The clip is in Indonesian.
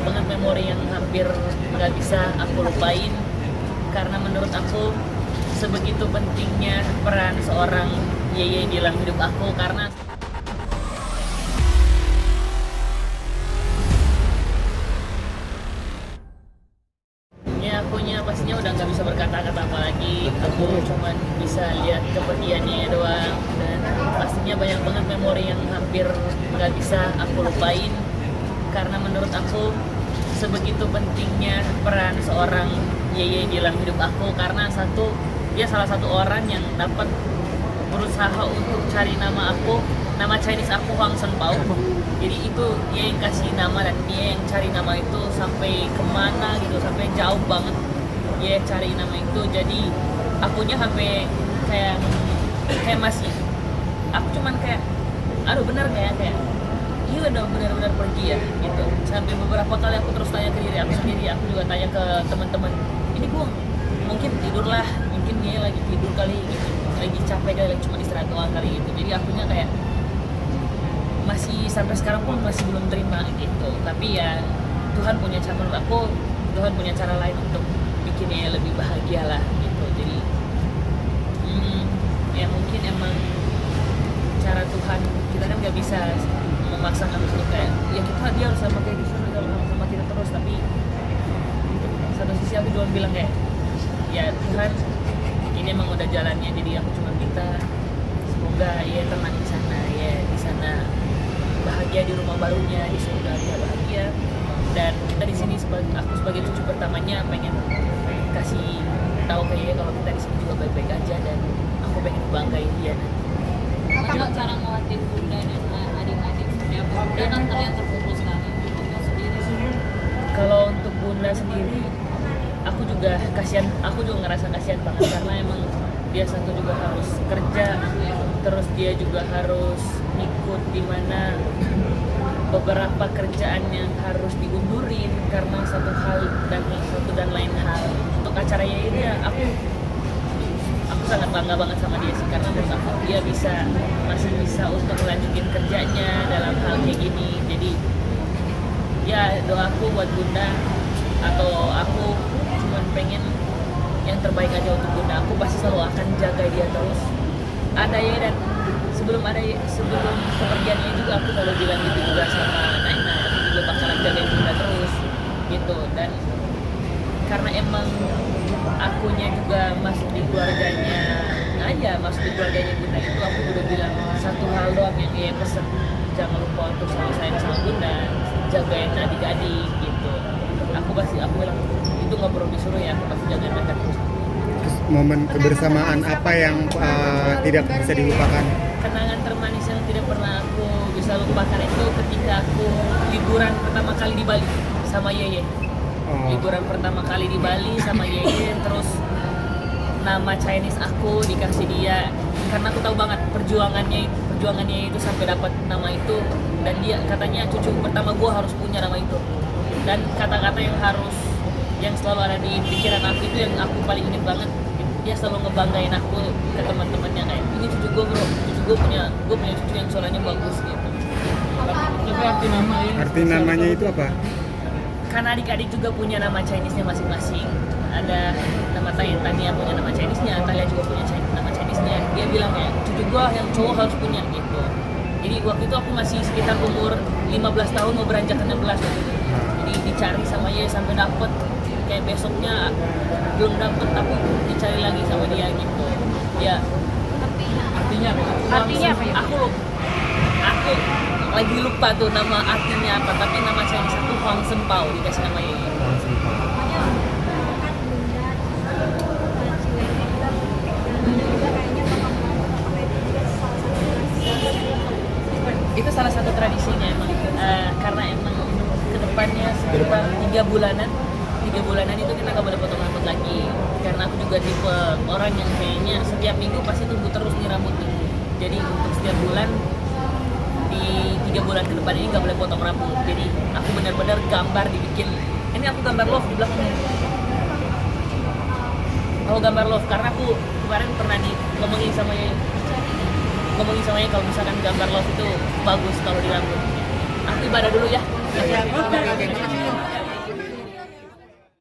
banget memori yang hampir nggak bisa aku lupain, karena menurut aku sebegitu pentingnya peran seorang Yeye di dalam hidup aku. Karena ya akunya pastinya udah nggak bisa berkata-kata apa lagi, aku cuman bisa lihat kepergiannya doang, dan pastinya banyak banget memori yang hampir nggak bisa aku lupain, karena menurut aku sebegitu pentingnya peran seorang Yeye di dalam hidup aku. Karena dia salah satu orang yang dapat berusaha untuk cari nama aku, nama Chinese aku Huang Senpao. Jadi itu dia yang kasih nama, dan dia yang cari nama itu sampai kemana gitu, sampai jauh banget dia cari nama itu. Jadi akunya sampai kayak masih, aku cuman kayak aduh bener kayak iya udah benar-benar pergi ya gitu. Sampai beberapa kali aku terus tanya ke diri aku sendiri, aku juga tanya ke teman-teman, ini gue mungkin tidur lah, mungkin dia lagi tidur kali gitu, lagi capek kali, lagi cuma istirahat doang kali gitu. Jadi akunya kayak masih sampai sekarang pun masih belum terima gitu. Tapi ya Tuhan punya cara, menurut aku Tuhan punya cara lain untuk bikinnya lebih bahagia lah gitu. Jadi ya mungkin emang cara Tuhan, kita kan nggak bisa memaksakan untuk kayak ya dia harus sama kayak gitu, sama kita terus. Tapi satu sisi aku juga bilang kayak ya Tuhan, ini emang udah jalannya, jadi aku cuma minta semoga ya tenang di sana, ya di sana bahagia, di rumah barunya di surga dia bahagia, dan kita di sini aku sebagai cucu pertamanya pengen kasih tahu ke dia kalau kita di sini juga baik-baik aja, dan aku pengen banggain dia. Apa cara ngelatih bunda dan adik-adik ya, bunda kan terlihat terpukul sekali, bunda sendiri kalau untuk bunda sendiri aku juga ngerasa kasihan banget, karena emang dia satu juga harus kerja, terus dia juga harus ikut di mana beberapa kerjaan yang harus diundurin karena satu dan lain hal. Untuk acara ini ya aku sangat bangga banget sama dia sih, karena menurut aku dia masih bisa untuk melanjutin kerjanya dalam hal kayak gini. Jadi ya doaku buat bunda, atau aku cuman pengen yang terbaik aja untuk bunda. Aku pasti selalu akan jaga dia terus. Dan sebelum kepergiannya juga aku selalu bilang gitu juga sama Naina, aku juga bakalan jagain bunda terus gitu. Dan karena emang akunya juga masuk di keluarganya bunda itu, aku udah bilang satu hal doang yang dia pesen, jangan lupa untuk selalu sayang sama bunda, jagain adik-adik gitu. Aku bilang itu nggak perlu disuruh ya, aku pasti jagain mereka terus. Momen kebersamaan apa yang tidak bisa dilupakan? Kenangan termanis yang tidak pernah aku bisa lupakan itu ketika aku liburan pertama kali di Bali sama Yeye. Liburan pertama kali di Bali sama Yeye, terus nama Chinese aku dikasih dia, karena aku tahu banget perjuangannya itu sampai dapat nama itu, dan dia katanya cucu pertama gue harus punya nama itu. Dan kata-kata yang selalu ada di pikiran aku itu yang aku paling ingat banget, dia selalu ngebanggain aku ke teman-temannya kayak ini cucu gue bro, gue punya cucu yang suaranya bagus gitu. Tapi Arti namanya itu apa? Karena adik-adik juga punya nama Chinese-nya masing-masing. Ada nama Tania punya nama Chinese-nya, Talia juga punya nama Chinese-nya. Dia bilang kayak cucu gue yang cowok harus punya gitu. Jadi waktu itu aku masih sekitar umur 15 tahun mau beranjak ke 16 gitu. Jadi dicari sama dia sampai dapet, kayak besoknya belum dapet tapi dicari lagi sama dia gitu. Ya artinya apa ya? Aku lagi lupa tuh nama artinya apa, tapi nama Chinese itu Huang Senpao, dikasih nama Yeye. Itu salah satu tradisinya emang, karena emang kedepannya sekitar 3 bulanan itu kita nggak boleh potong rambut lagi, karena aku juga tipe orang yang kayaknya setiap minggu pasti tumbuh terus nih rambutnya. Jadi untuk setiap bulan di 3 bulan ke depan ini nggak boleh potong rambut. Jadi aku benar-benar gambar dibikin, ini aku gambar love di belakang. Aku gambar love karena aku kemarin pernah ngomongin sama kalau misalkan gambar love itu bagus kalau di rambut. Aku ibadah dulu ya. Oke.